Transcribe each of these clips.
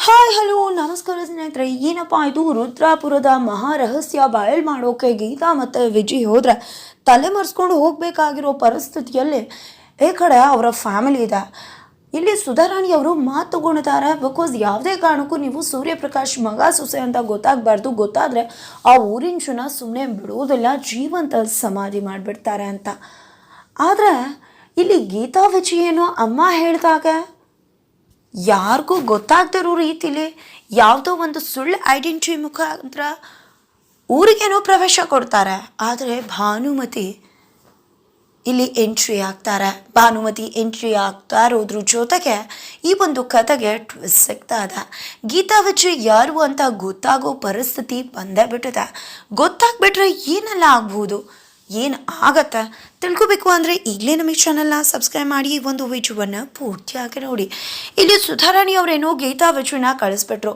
Hi hello ನಮಸ್ಕಾರ ಸ್ನೇಹಿತರೆ. ಏನಪ್ಪ ಇದು ರುದ್ರಾಪುರದ ಮಹಾರಹಸ್ಯ ಬಯಲು ಮಾಡೋಕೆ ಗೀತಾ ಮತ್ತು ವಿಜಯ್ ಹೋದರೆ ತಲೆ ಮರೆಸ್ಕೊಂಡು ಹೋಗಬೇಕಾಗಿರೋ ಪರಿಸ್ಥಿತಿಯಲ್ಲಿ ಈ ಕಡೆ ಅವರ ಫ್ಯಾಮಿಲಿ ಇದೆ. ಇಲ್ಲಿ ಸುಧಾರಾಣಿ ಅವರು ಮಾತು ತಗೊಂಡಿದ್ದಾರೆ. ಬಿಕಾಸ್ ಯಾವುದೇ ಕಾರಣಕ್ಕೂ ನೀವು ಸೂರ್ಯಪ್ರಕಾಶ್ ಮಗ ಸೊಸೆ ಅಂತ ಗೊತ್ತಾಗಬಾರ್ದು. ಗೊತ್ತಾದರೆ ಆ ಊರಿನ ಜನ ಸುಮ್ಮನೆ ಬಿಡುವುದಿಲ್ಲ, ಜೀವಂತ ಸಮಾಧಿ ಮಾಡಿಬಿಡ್ತಾರೆ ಅಂತ. ಆದರೆ ಇಲ್ಲಿ ಗೀತಾ ವಿಜಯ್ ಏನೋ ಅಮ್ಮ ಹೇಳಿದಾಗ ಯಾರಿಗೂ ಗೊತ್ತಾಗ್ದಿರೋ ರೀತಿಲಿ ಯಾವುದೋ ಒಂದು ಸುಳ್ಳು ಐಡೆಂಟಿಟಿ ಮುಖಾಂತರ ಊರಿಗೇನೋ ಪ್ರವೇಶ ಕೊಡ್ತಾರೆ. ಆದರೆ ಭಾನುಮತಿ ಇಲ್ಲಿ ಎಂಟ್ರಿ ಆಗ್ತಾರೆ. ಭಾನುಮತಿ ಎಂಟ್ರಿ ಆಗ್ತಾ ಇರೋದ್ರ ಜೊತೆಗೆ ಈ ಒಂದು ಕತೆಗೆ ಟ್ವಿಸ್ಟ್ ಸಿಗ್ತಾ ಇದೆ. ಗೀತಾ ವಿಜಯ್ ಯಾರು ಅಂತ ಗೊತ್ತಾಗೋ ಪರಿಸ್ಥಿತಿ ಬಂದೇ ಬಿಟ್ಟಿದೆ. ಗೊತ್ತಾಗ್ಬಿಟ್ರೆ ಏನೆಲ್ಲ ಆಗ್ಬೋದು, ಏನು ಆಗತ್ತೆ ತಿಳ್ಕೊಬೇಕು ಅಂದರೆ ಈಗಲೇ ನಮಗೆ ಚಾನಲ್ನ ಸಬ್ಸ್ಕ್ರೈಬ್ ಮಾಡಿ ಈ ಒಂದು ವಿಡಿಯೋವನ್ನು ಪೂರ್ತಿಯಾಗಿ ನೋಡಿ. ಇಲ್ಲಿ ಸುಧಾರಾಣಿ ಅವರೇನೋ ಗೀತಾ ವಿಜಯನ ಕಳಿಸ್ಬಿಟ್ರು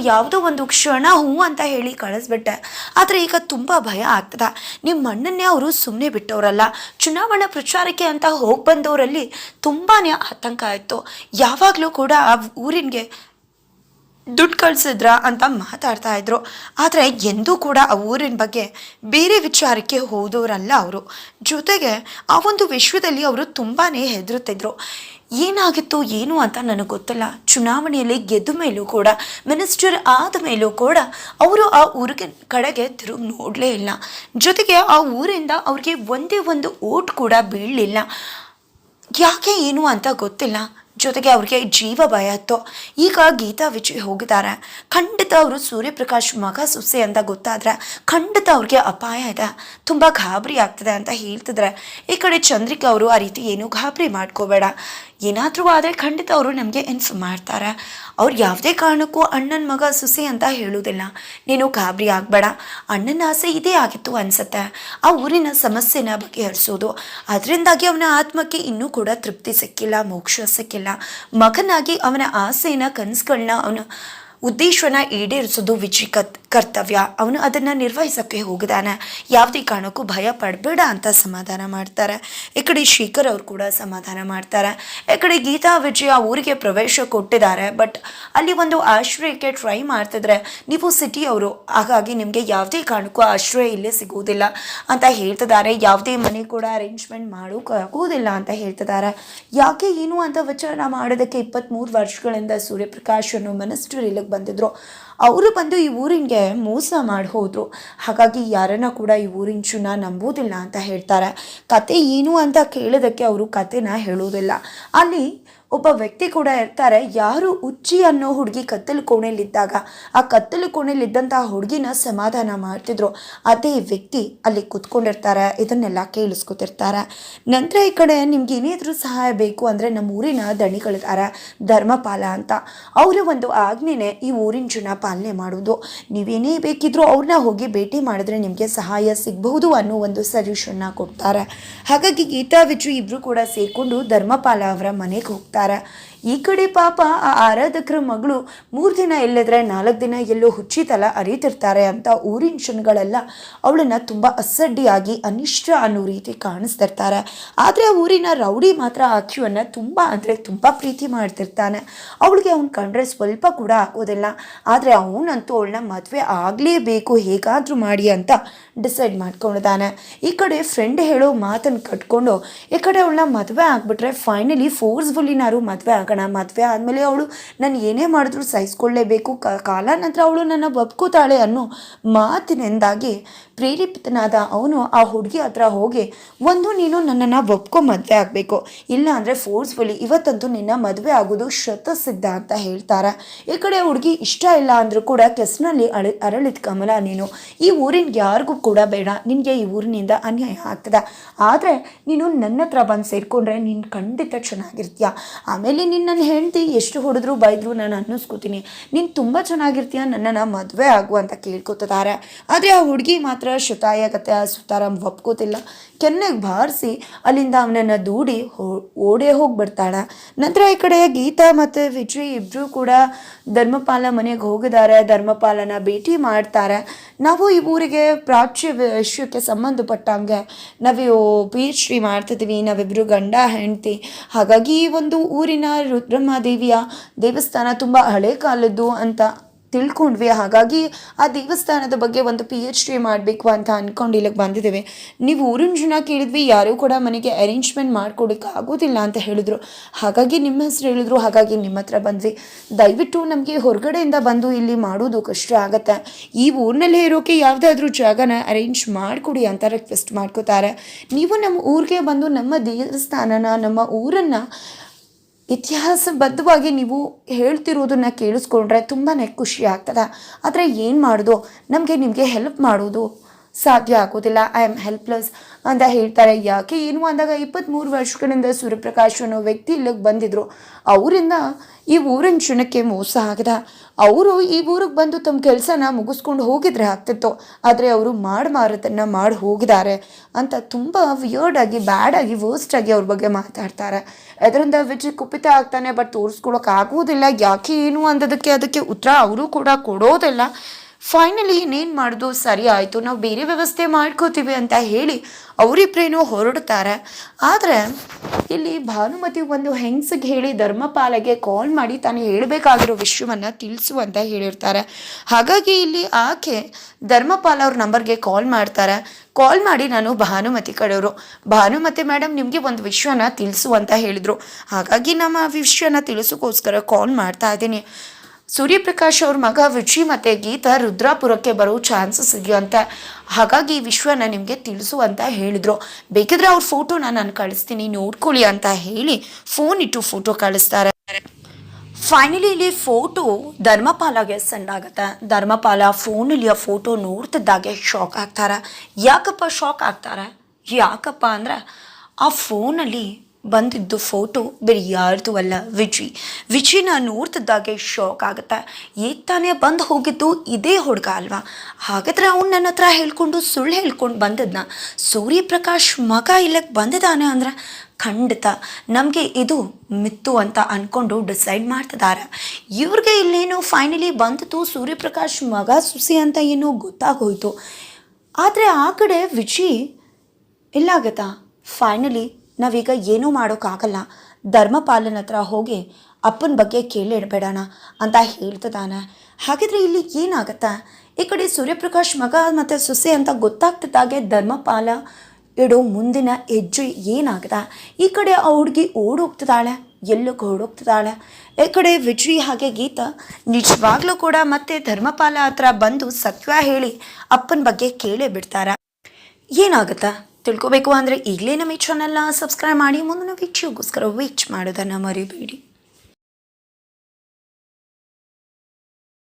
ಯಾವುದೋ ಒಂದು ಕ್ಷಣ ಹೂ ಅಂತ ಹೇಳಿ ಕಳಿಸ್ಬಿಟ್ಟೆ. ಆದರೆ ಈಗ ತುಂಬ ಭಯ ಆಗ್ತದೆ. ನಿಮ್ಮ ಅಣ್ಣನ್ನೇ ಅವರು ಸುಮ್ಮನೆ ಬಿಟ್ಟವರಲ್ಲ. ಚುನಾವಣಾ ಪ್ರಚಾರಕ್ಕೆ ಅಂತ ಹೋಗಿ ಬಂದವರಲ್ಲಿ ತುಂಬಾ ಆತಂಕ ಆಯಿತು. ಯಾವಾಗಲೂ ಕೂಡ ಆ ಊರಿಗೆ ದುಡ್ಡು ಕಳಿಸಿದ್ರ ಅಂತ ಮಾತಾಡ್ತಾ ಇದ್ರು. ಆದರೆ ಎಂದೂ ಕೂಡ ಆ ಊರಿನ ಬಗ್ಗೆ ಬೇರೆ ವಿಚಾರಕ್ಕೆ ಹೋದವರಲ್ಲ ಅವರು. ಜೊತೆಗೆ ಆ ಒಂದು ವಿಶ್ವದಲ್ಲಿ ಅವರು ತುಂಬಾ ಹೆದರುತ್ತಿದ್ರು. ಏನಾಗಿತ್ತು ಏನು ಅಂತ ನನಗೆ ಗೊತ್ತಿಲ್ಲ. ಚುನಾವಣೆಯಲ್ಲಿ ಗೆದ್ದ ಮೇಲೂ ಕೂಡ, ಮಿನಿಸ್ಟರ್ ಆದ ಮೇಲೂ ಕೂಡ ಅವರು ಆ ಊರಿಗೆ ಕಡೆಗೆ ತಿರುಗಿ ನೋಡಲೇ ಇಲ್ಲ. ಜೊತೆಗೆ ಆ ಊರಿಂದ ಅವ್ರಿಗೆ ಒಂದೇ ಒಂದು ಓಟ್ ಕೂಡ ಬೀಳಲಿಲ್ಲ. ಯಾಕೆ ಏನು ಅಂತ ಗೊತ್ತಿಲ್ಲ. ಜೊತೆಗೆ ಅವ್ರಿಗೆ ಜೀವ ಭಯ ಇತ್ತು. ಈಗ ಗೀತಾ ವಿಜಯ್ ಹೋಗಿದ್ದಾರೆ. ಖಂಡಿತ ಅವರು ಸೂರ್ಯಪ್ರಕಾಶ್ ಮಗ ಸೊಸೆ ಅಂತ ಗೊತ್ತಾದರೆ ಖಂಡಿತ ಅವ್ರಿಗೆ ಅಪಾಯ ಇದೆ, ತುಂಬ ಗಾಬರಿ ಆಗ್ತದೆ ಅಂತ ಹೇಳ್ತಿದ್ರೆ, ಈ ಕಡೆ ಚಂದ್ರಿಕಾ ಅವರು ಆ ರೀತಿ ಏನೂ ಗಾಬರಿ ಮಾಡ್ಕೋಬೇಡ, ಏನಾದರೂ ಆದರೆ ಖಂಡಿತ ಅವರು ನಮಗೆ ಇನ್ಫಾರ್ಮ್ ಮಾಡ್ತಾರೆ. ಅವ್ರು ಯಾವುದೇ ಕಾರಣಕ್ಕೂ ಅಣ್ಣನ ಮಗ ಸೊಸೆ ಅಂತ ಹೇಳೋದಿಲ್ಲ, ನೀನು ಗಾಬರಿ ಆಗಬೇಡ. ಅಣ್ಣನ ಆಸೆ ಇದೇ ಆಗಿತ್ತು ಅನಿಸುತ್ತೆ, ಆ ಊರಿನ ಸಮಸ್ಯೆನ ಬಗೆಹರಿಸೋದು. ಅದರಿಂದಾಗಿ ಅವನ ಆತ್ಮಕ್ಕೆ ಇನ್ನೂ ಕೂಡ ತೃಪ್ತಿ ಸಿಕ್ಕಿಲ್ಲ, ಮೋಕ್ಷ ಸಿಕ್ಕಿಲ್ಲ. ಮಗನಾಗಿ ಅವನ ಆಸೆನ ಕನಸುಗಳನ್ನ ಅವನ ಉದ್ದೇಶನ ಈಡೇರಿಸೋದು ವಿಜಯ್ ಕರ್ತವ್ಯ. ಅವನು ಅದನ್ನು ನಿರ್ವಹಿಸೋಕ್ಕೆ ಹೋಗಿದ್ದಾನೆ. ಯಾವುದೇ ಕಾರಣಕ್ಕೂ ಭಯ ಪಡಬೇಡ ಅಂತ ಸಮಾಧಾನ ಮಾಡ್ತಾರೆ. ಈ ಕಡೆ ಶೇಖರ್ ಅವರು ಕೂಡ ಸಮಾಧಾನ ಮಾಡ್ತಾರೆ. ಈ ಕಡೆ ಗೀತಾ ವಿಜಯ್ ಆ ಊರಿಗೆ ಪ್ರವೇಶ ಕೊಟ್ಟಿದ್ದಾರೆ. ಬಟ್ ಅಲ್ಲಿ ಒಂದು ಆಶ್ರಯಕ್ಕೆ ಟ್ರೈ ಮಾಡ್ತಿದ್ರೆ, ನೀವು ಸಿಟಿಯವರು, ಹಾಗಾಗಿ ನಿಮಗೆ ಯಾವುದೇ ಕಾರಣಕ್ಕೂ ಆಶ್ರಯ ಇಲ್ಲೇ ಸಿಗೋದಿಲ್ಲ ಅಂತ ಹೇಳ್ತಿದ್ದಾರೆ. ಯಾವುದೇ ಮನೆ ಕೂಡ ಅರೇಂಜ್ಮೆಂಟ್ ಮಾಡೋಕ್ಕಾಗೋದಿಲ್ಲ ಅಂತ ಹೇಳ್ತಿದ್ದಾರೆ. ಯಾಕೆ ಏನು ಅಂತ ವಿಚಾರ ಮಾಡೋದಕ್ಕೆ 23 ವರ್ಷಗಳಿಂದ ಸೂರ್ಯಪ್ರಕಾಶ್ ಅನ್ನೋ ಮಿನಿಸ್ಟರ್ ಇಲ್ಲಿಗೆ ಬಂದಿದ್ರು. ಅವರು ಬಂದು ಈ ಊರಿಗೆ ಮೋಸ ಮಾಡಿ ಹೋದರು. ಹಾಗಾಗಿ ಯಾರನ್ನ ಕೂಡ ಈ ಊರಿನ ಜನ ನಂಬೋದಿಲ್ಲ ಅಂತ ಹೇಳ್ತಾರೆ. ಕತೆ ಏನು ಅಂತ ಕೇಳೋದಕ್ಕೆ ಅವರು ಕತೆನ ಹೇಳೋದಿಲ್ಲ. ಅಲ್ಲಿ ಒಬ್ಬ ವ್ಯಕ್ತಿ ಕೂಡ ಇರ್ತಾರೆ, ಯಾರು ಉಚ್ಚಿ ಅನ್ನೋ ಹುಡುಗಿ ಕತ್ತಲು ಕೋಣೆಯಲ್ಲಿದ್ದಾಗ ಆ ಕತ್ತಲು ಕೋಣೆಯಲ್ಲಿದ್ದಂಥ ಹುಡುಗಿನ ಸಮಾಧಾನ ಮಾಡ್ತಿದ್ರು, ಅದೇ ವ್ಯಕ್ತಿ ಅಲ್ಲಿ ಕೂತ್ಕೊಂಡಿರ್ತಾರೆ. ಇದನ್ನೆಲ್ಲ ಕೇಳಿಸ್ಕೊತಿರ್ತಾರೆ. ನಂತರ ಈ ಕಡೆ ನಿಮ್ಗೆ ಏನಾದರೂ ಸಹಾಯ ಬೇಕು ಅಂದರೆ ನಮ್ಮ ಊರಿನ ದಣಿಗಳಿದ್ದಾರೆ, ಧರ್ಮಪಾಲ ಅಂತ. ಅವರ ಒಂದು ಆಜ್ಞೆನೇ ಈ ಊರಿನ ಜನ ಪಾಲನೆ ಮಾಡೋದು. ನೀವೇನೇ ಬೇಕಿದ್ರೂ ಅವ್ರನ್ನ ಹೋಗಿ ಭೇಟಿ ಮಾಡಿದ್ರೆ ನಿಮಗೆ ಸಹಾಯ ಸಿಗಬಹುದು ಅನ್ನೋ ಒಂದು ಸಜೆಷನ್ನ ಕೊಡ್ತಾರೆ. ಹಾಗಾಗಿ ಗೀತಾ ವಿಜಯ್ ಇಬ್ಬರು ಕೂಡ ಸೇರಿಕೊಂಡು ಧರ್ಮಪಾಲ ಅವರ ಮನೆಗೆ ಹೋಗ್ತಾರೆ. ಈ ಕಡೆ ಪಾಪ ಆ ಆರಾಧಕರ ಮಗಳು 3 ದಿನ ಇಲ್ಲದ್ರೆ 4 ದಿನ ಎಲ್ಲೋ ಹುಚ್ಚಿತಲ ಅರಿತಿರ್ತಾರೆ ಅಂತ ಊರಿನ ಜನಗಳೆಲ್ಲ ಅವಳನ್ನ ತುಂಬ ಅಸಡ್ಡಿಯಾಗಿ ಅನಿಷ್ಟ ಅನ್ನೋ ರೀತಿ ಕಾಣಿಸ್ತಿರ್ತಾರೆ. ಆದರೆ ಆ ಊರಿನ ರೌಡಿ ಮಾತ್ರ ಅಕ್ಕಿಯನ್ನು ತುಂಬ ಅಂದರೆ ತುಂಬ ಪ್ರೀತಿ ಮಾಡ್ತಿರ್ತಾನೆ. ಅವಳಿಗೆ ಅವ್ನು ಕಂಡ್ರೆ ಸ್ವಲ್ಪ ಕೂಡ ಆಗೋದಿಲ್ಲ. ಆದರೆ ಅವನಂತೂ ಅವಳನ್ನ ಮದುವೆ ಆಗಲೇಬೇಕು ಹೇಗಾದರೂ ಮಾಡಿ ಅಂತ ಡಿಸೈಡ್ ಮಾಡ್ಕೊಂಡಿದ್ದಾನೆ. ಈ ಕಡೆ ಫ್ರೆಂಡ್ ಹೇಳೋ ಮಾತನ್ನು ಕಟ್ಕೊಂಡು ಈ ಕಡೆ ಅವಳನ್ನ ಮದುವೆ ಆಗಿಬಿಟ್ರೆ ಫೈನಲಿ ಫೋರ್ಸ್ಫುಲ್ಲಿ ಮದುವೆ ಆಗೋಣ, ಮದುವೆ ಆದಮೇಲೆ ಅವಳು ನಾನು ಏನೇ ಮಾಡಿದ್ರು ಸಹಿಸ್ಕೊಳ್ಳೇಬೇಕು, ಕಾಲ ನಂತರ ಅವಳು ನನ್ನ ಒಪ್ಕೋತಾಳೆ ಅನ್ನೋ ಮಾತಿನಿಂದಾಗಿ ಪ್ರೇರೇಪಿತನಾದ ಅವನು ಆ ಹುಡುಗಿ ಹತ್ರ ಹೋಗಿ, ಒಂದು ನೀನು ನನ್ನನ್ನು ಒಪ್ಕೊ ಮದುವೆ ಆಗಬೇಕು, ಇಲ್ಲ ಅಂದರೆ ಫೋರ್ಸ್ಫುಲಿ ಇವತ್ತಂತೂ ನಿನ್ನ ಮದುವೆ ಆಗೋದು ಶತಸಿದ್ಧ ಅಂತ ಹೇಳ್ತಾರೆ. ಈ ಕಡೆ ಹುಡುಗಿ ಇಷ್ಟ ಇಲ್ಲ ಅಂದರೂ ಕೂಡ ಕೆಸ್ನಲ್ಲಿ ಅರಳಿದ ಕಮಲ ನೀನು, ಈ ಊರಿನ ಯಾರಿಗೂ ಕೂಡ ಬೇಡ, ನಿನಗೆ ಈ ಊರಿನಿಂದ ಅನ್ಯಾಯ ಆಗ್ತದೆ. ಆದರೆ ನೀನು ನನ್ನ ಹತ್ರ ಬಂದು ಸೇರಿಕೊಂಡ್ರೆ ನೀನು ಖಂಡಿತ ಚೆನ್ನಾಗಿರ್ತೀಯ. ಆಮೇಲೆ ನಿನ್ನ ಹೆಂಡತಿ ಎಷ್ಟು ಹೊಡೆದ್ರು ಬೈದ್ರು ನಾನು ಅನ್ನಿಸ್ಕೋತೀನಿ, ನೀನು ತುಂಬ ಚೆನ್ನಾಗಿರ್ತೀಯ, ನನ್ನನ್ನು ಮದುವೆ ಆಗು ಅಂತ ಕೇಳ್ಕೊತಿದ್ದಾರೆ. ಆದರೆ ಆ ಹುಡುಗಿ ಮಾತ್ರ ಶತಾಯಗತೆ ಸುತಾರಾಮ್ ಒಪ್ಕೋತಿಲ್ಲ. ಕೆನ್ನೆಗೆ ಬಾರಿಸಿ ಅಲ್ಲಿಂದ ಅವನನ್ನು ದೂಡಿ ಓಡೇ ಹೋಗಿಬಿಡ್ತಾಳೆ. ನಂತರ ಈ ಕಡೆ ಗೀತಾ ಮತ್ತು ವಿಜಯ್ ಇಬ್ಬರು ಕೂಡ ಧರ್ಮಪಾಲ ಮನೆಗೆ ಹೋಗಿದ್ದಾರೆ. ಧರ್ಮಪಾಲನ ಭೇಟಿ ಮಾಡ್ತಾರೆ. ನಾವು ಈ ಊರಿಗೆ ಪ್ರಾಚ್ಯ ವಿಷಯಕ್ಕೆ ಸಂಬಂಧಪಟ್ಟಂಗೆ ನಾವು PhD ಮಾಡ್ತಿದ್ದೀವಿ, ನಾವಿಬ್ಬರು ಗಂಡ ಹೆಂಡತಿ. ಹಾಗಾಗಿ ಈ ಒಂದು ಊರಿನ ರುದ್ರಮ್ಮ ದೇವಿಯ ದೇವಸ್ಥಾನ ತುಂಬ ಹಳೆ ಕಾಲದ್ದು ಅಂತ ತಿಳ್ಕೊಂಡ್ವಿ. ಹಾಗಾಗಿ ಆ ದೇವಸ್ಥಾನದ ಬಗ್ಗೆ ಒಂದು PhD ಮಾಡಬೇಕು ಅಂತ ಅಂದ್ಕೊಂಡು ಇಲ್ಲಿಗೆ ಬಂದಿದ್ದೇವೆ. ನೀವು ಊರಿನ ಜನ ಕೇಳಿದ್ವಿ, ಯಾರೂ ಕೂಡ ಮನೆಗೆ ಅರೇಂಜ್ಮೆಂಟ್ ಮಾಡ್ಕೊಡೋಕ್ಕೆ ಆಗೋದಿಲ್ಲ ಅಂತ ಹೇಳಿದ್ರು. ಹಾಗಾಗಿ ನಿಮ್ಮ ಹೆಸರು ಹೇಳಿದ್ರು, ಹಾಗಾಗಿ ನಿಮ್ಮ ಹತ್ರ ಬಂದ್ವಿ. ದಯವಿಟ್ಟು ನಮಗೆ ಹೊರಗಡೆಯಿಂದ ಬಂದು ಇಲ್ಲಿ ಮಾಡೋದು ಕಷ್ಟ ಆಗುತ್ತೆ. ಈ ಊರಿನಲ್ಲೇ ಇರೋಕ್ಕೆ ಯಾವುದಾದ್ರೂ ಜಾಗನ ಅರೇಂಜ್ ಮಾಡಿಕೊಡಿ ಅಂತ ರಿಕ್ವೆಸ್ಟ್ ಮಾಡ್ಕೋತಾರೆ. ನೀವು ನಮ್ಮ ಊರಿಗೆ ಬಂದು ನಮ್ಮ ದೇವಸ್ಥಾನನ, ನಮ್ಮ ಊರನ್ನು ಇತಿಹಾಸಬದ್ಧವಾಗಿ ನೀವು ಹೇಳ್ತಿರೋದನ್ನು ಕೇಳಿಸ್ಕೊಂಡ್ರೆ ತುಂಬಾ ಖುಷಿ ಆಗ್ತದೆ. ಆದರೆ ಏನು ಮಾಡೋದು, ನಮಗೆ ನಿಮಗೆ ಹೆಲ್ಪ್ ಮಾಡೋದು ಸಾಧ್ಯ ಆಗೋದಿಲ್ಲ. ಐ ಆಮ್ ಹೆಲ್ಪ್ಲೆಸ್ ಅಂತ ಹೇಳ್ತಾರೆ. ಯಾಕೆ ಏನು ಅಂದಾಗ 23 ವರ್ಷಗಳಿಂದ ಸೂರ್ಯಪ್ರಕಾಶ್ ಅನ್ನೋ ವ್ಯಕ್ತಿ ಇಲ್ಲಿಗೆ ಬಂದಿದ್ರು. ಅವರಿಂದ ಈ ಊರಿನ ಜನಕ್ಕೆ ಮೋಸ ಆಗದ. ಅವರು ಈ ಊರಿಗೆ ಬಂದು ತಮ್ಮ ಕೆಲಸನ ಮುಗಿಸ್ಕೊಂಡು ಹೋಗಿದ್ರೆ ಆಗ್ತಿತ್ತು. ಆದರೆ ಅವರು ಮಾರತನ್ನು ಮಾಡಿ ಹೋಗಿದ್ದಾರೆ ಅಂತ ತುಂಬ ವಿಯರ್ಡಾಗಿ, ಬ್ಯಾಡಾಗಿ, ವರ್ಸ್ಟಾಗಿ ಅವ್ರ ಬಗ್ಗೆ ಮಾತಾಡ್ತಾರೆ. ಅದರಿಂದ ವಿಜಯ್ ಕುಪಿತ ಆಗ್ತಾನೆ. ಬಟ್ ತೋರಿಸ್ಕೊಳಕ್ಕೆ ಆಗೋದಿಲ್ಲ. ಯಾಕೆ ಏನು ಅಂದದಕ್ಕೆ ಅದಕ್ಕೆ ಉತ್ತರ ಅವರು ಕೂಡ ಕೊಡೋದಿಲ್ಲ. ಫೈನಲಿ ಇನ್ನೇನು ಮಾಡೋದು, ಸರಿ ಆಯಿತು, ನಾವು ಬೇರೆ ವ್ಯವಸ್ಥೆ ಮಾಡ್ಕೋತೀವಿ ಅಂತ ಹೇಳಿ ಅವರಿಬ್ರೇನೋ ಹೊರಡ್ತಾರೆ. ಆದರೆ ಇಲ್ಲಿ ಭಾನುಮತಿ ಒಂದು ಹೆಂಗಸಿಗೆ ಹೇಳಿ ಧರ್ಮಪಾಲಗೆ ಕಾಲ್ ಮಾಡಿ ತಾನು ಹೇಳಬೇಕಾಗಿರೋ ವಿಷಯವನ್ನು ತಿಳಿಸು ಅಂತ ಹೇಳಿರ್ತಾರೆ. ಹಾಗಾಗಿ ಇಲ್ಲಿ ಆಕೆ ಧರ್ಮಪಾಲ ಅವ್ರ ನಂಬರ್ಗೆ ಕಾಲ್ ಮಾಡ್ತಾರೆ. ಕಾಲ್ ಮಾಡಿ, ನಾನು ಭಾನುಮತಿ ಕಡೆಯವರು, ಭಾನುಮತಿ ಮೇಡಮ್ ನಿಮಗೆ ಒಂದು ವಿಷಯನ ತಿಳಿಸು ಅಂತ ಹೇಳಿದರು. ಹಾಗಾಗಿ ನಮ್ಮ ವಿಷಯನ ತಿಳಿಸೋಕ್ಕೋಸ್ಕರ ಕಾಲ್ ಮಾಡ್ತಾ ಇದ್ದೀನಿ. ಸೂರ್ಯಪ್ರಕಾಶ್ ಅವ್ರ ಮಗ ವಿಜಿ ಮತ್ತು ಗೀತಾ ರುದ್ರಾಪುರಕ್ಕೆ ಬರೋ ಚಾನ್ಸಸ್ ಇದೆಯಂತೆ. ಹಾಗಾಗಿ ಈ ವಿಷಯನ ನಿಮಗೆ ತಿಳಿಸು ಅಂತ ಹೇಳಿದರು. ಬೇಕಿದ್ರೆ ಅವ್ರ ಫೋಟೋನ ನಾನು ಕಳಿಸ್ತೀನಿ, ನೋಡ್ಕೊಳ್ಳಿ ಅಂತ ಹೇಳಿ ಫೋನ್ ಇಟ್ಟು ಫೋಟೋ ಕಳಿಸ್ತಾರೆ. ಫೈನಲಿ ಇಲ್ಲಿ ಫೋಟೋ ಧರ್ಮಪಾಲಗೆ ಸೆಂಡ್ ಆಗುತ್ತೆ. ಧರ್ಮಪಾಲ ಫೋನಲ್ಲಿ ಆ ಫೋಟೋ ನೋಡ್ತಿದ್ದಾಗೆ ಶಾಕ್ ಆಗ್ತಾರೆ. ಯಾಕಪ್ಪ ಶಾಕ್ ಆಗ್ತಾರೆ? ಯಾಕಪ್ಪ ಅಂದರೆ ಆ ಫೋನಲ್ಲಿ ಬಂದಿದ್ದು ಫೋಟೋ ಬೇರೆ ಯಾರ್ದು ಅಲ್ಲ, ವಿಜಿನ ನೋಡ್ತಿದ್ದಾಗೆ ಶಾಕ್ ಆಗುತ್ತೆ. ಈಗ ತಾನೇ ಬಂದು ಹೋಗಿದ್ದು ಇದೇ ಹುಡುಗ ಅಲ್ವಾ? ಹಾಗಾದರೆ ಅವ್ನು ನನ್ನ ಹತ್ರ ಸುಳ್ಳು ಹೇಳ್ಕೊಂಡು ಬಂದದ್ನ ಸೂರ್ಯಪ್ರಕಾಶ್ ಮಗ ಇಲ್ಲಕ್ಕೆ ಬಂದಿದ್ದಾನೆ ಅಂದರೆ ಖಂಡಿತ ನಮಗೆ ಇದು ಮಿತ್ತು ಅಂತ ಅಂದ್ಕೊಂಡು ಡಿಸೈಡ್ ಮಾಡ್ತಿದ್ದಾರೆ. ಇವ್ರಿಗೆ ಇಲ್ಲೇನೋ ಫೈನಲಿ ಬಂದಿತ್ತು ಸೂರ್ಯಪ್ರಕಾಶ್ ಮಗ ಸುಸಿ ಅಂತ ಏನೋ ಗೊತ್ತಾಗೋಯ್ತು. ಆದರೆ ಆ ಕಡೆ ವಿಜಿ ಇಲ್ಲಾಗತ್ತಾ. ಫೈನಲಿ ನಾವೀಗ ಏನೂ ಮಾಡೋಕ್ಕಾಗಲ್ಲ, ಧರ್ಮಪಾಲನ ಹತ್ರ ಹೋಗಿ ಅಪ್ಪನ ಬಗ್ಗೆ ಕೇಳಿಡ್ಬೇಡೋಣ ಅಂತ ಹೇಳ್ತಿದ್ದಾನೆ. ಹಾಗಿದ್ರೆ ಇಲ್ಲಿ ಏನಾಗತ್ತಾ? ಈ ಕಡೆ ಸೂರ್ಯಪ್ರಕಾಶ್ ಮಗ ಮತ್ತು ಸೊಸೆ ಅಂತ ಗೊತ್ತಾಗ್ತಿದ್ದಾಗೆ ಧರ್ಮಪಾಲ ಇಡೋ ಮುಂದಿನ ಹೆಜ್ಜೆ ಏನಾಗದ? ಈ ಕಡೆ ಆ ಹುಡುಗಿ ಓಡೋಗ್ತಿದ್ದಾಳೆ, ಎಲ್ಲಕ್ಕೆ ಓಡೋಗ್ತಿದ್ದಾಳೆ. ಈ ಕಡೆ ವಿಜಯ್ ಹಾಗೆ ಗೀತಾ ನಿಜವಾಗ್ಲೂ ಕೂಡ ಮತ್ತೆ ಧರ್ಮಪಾಲ ಹತ್ರ ಬಂದು ಸತ್ಯ ಹೇಳಿ ಅಪ್ಪನ ಬಗ್ಗೆ ಕೇಳೇ ಬಿಡ್ತಾರೆ. ಏನಾಗುತ್ತಾ ತಿಳ್ಕೊಬೇಕು ಅಂದರೆ ಈಗಲೇ ನಮ್ಮ ಈ ಚಾನಲ್ನ ಸಬ್ಸ್ಕ್ರೈಬ್ ಮಾಡಿ. ಮುಂದಿನ ವಿಡಿಯೋಗೋಸ್ಕರ ವೇಟ್ ಮಾಡೋದನ್ನು ಮರಿಬೇಡಿ.